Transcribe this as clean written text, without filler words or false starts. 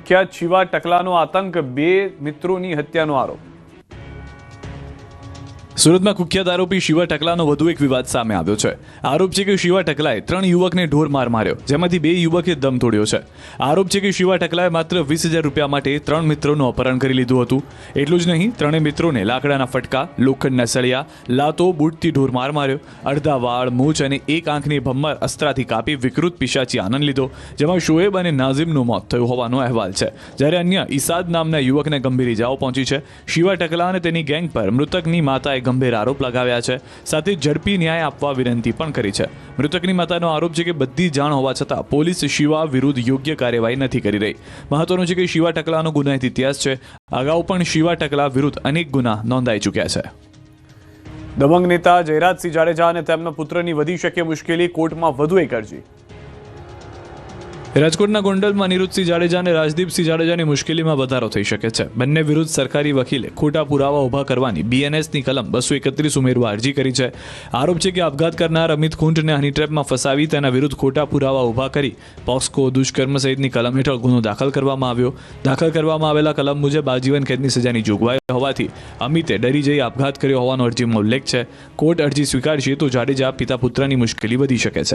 કુખ્યાત શિવા ટકલાનો આતંક, 2 મિત્રોની હત્યાનો આરોપ। સુરતમાં કુખ્યાત આરોપી શિવા ટકલાનો વધુ એક વિવાદ સામે આવ્યો છે। આરોપ છે કે શિવા ટકલાએ 3 યુવકને ઢોર માર માર્યો, જેમાંથી 2 યુવકે દમ તોડ્યો છે। આરોપ છે કે શિવા ટકલાએ માત્ર 20,000 રૂપિયા માટે 3 મિત્રોનું અપહરણ કરી લીધું હતું। એટલું જ નહીં, 3 મિત્રોને લાકડાના ફટકા, લોખંડના સળિયા, લાતો, બૂટથી ઢોર માર માર્યો। અડધા વાળ, મૂછ અને એક આંખની ભમ્મર અસ્ત્રાથી કાપી વિકૃત પિશાચી આનંદ લીધો, જેમાં શોએબ અને નાઝિમનું મોત થયું હોવાનો અહેવાલ છે, જ્યારે અન્ય ઈસાદ નામના યુવકને ગંભીર ઇજાઓ પહોંચી છે। શિવા ટકલા અને તેની ગેંગ પર મૃતકની માતાએ ગંભીર આરોપ લગાવ્યા છે, સાથે ઝડપી ન્યાય આપવા વિનંતી પણ કરી છે। મૃતકની માતાનો આરોપ છે કે બધી જાણ હોવા છતાં પોલીસ શિવા વિરુદ્ધ યોગ્ય કાર્યવાહી નથી કરી રહી। મહત્વનું છે કે શિવા ટકલાનો ગુનાહિત ઇતિહાસ છે। અગાઉ પણ શિવા ટકલા વિરુદ્ધ અનેક ગુના નોંધાઈ ચૂક્યા છે। દબંગ નેતા જયરાજસિંહ જાડેજા અને તેમના પુત્રની વધી શકે મુશ્કેલી, કોર્ટમાં વધુ એક અરજી। રાજકોટના ગોંડલમાં નિરુદ્ધસિંહ જાડેજા અને રાજદીપસિંહ જાડેજાની મુશ્કેલીમાં વધારો થઈ શકે છે। બંને વિરુદ્ધ સરકારી વકીલે ખોટા પુરાવા ઊભા કરવાની BNSની કલમ 231 ઉમેરવા અરજી કરી છે। આરોપ છે કે આપઘાત કરનાર અમિત ખૂંટને હની ટ્રેપમાં ફસાવી તેના વિરુદ્ધ ખોટા પુરાવા ઊભા કરી પોક્સકો, દુષ્કર્મ સહિતની કલમ હેઠળ ગુનો દાખલ કરવામાં આવ્યો। દાખલ કરવામાં આવેલા કલમ મુજબ આજીવન કેદની સજાની જોગવાઈ હોવાથી અમિતે ડરી જઈ આપઘાત કર્યો હોવાનો અરજીમાં ઉલ્લેખ છે। કોર્ટ અરજી સ્વીકારશે તો જાડેજા પિતા પુત્રની મુશ્કેલી વધી શકે છે।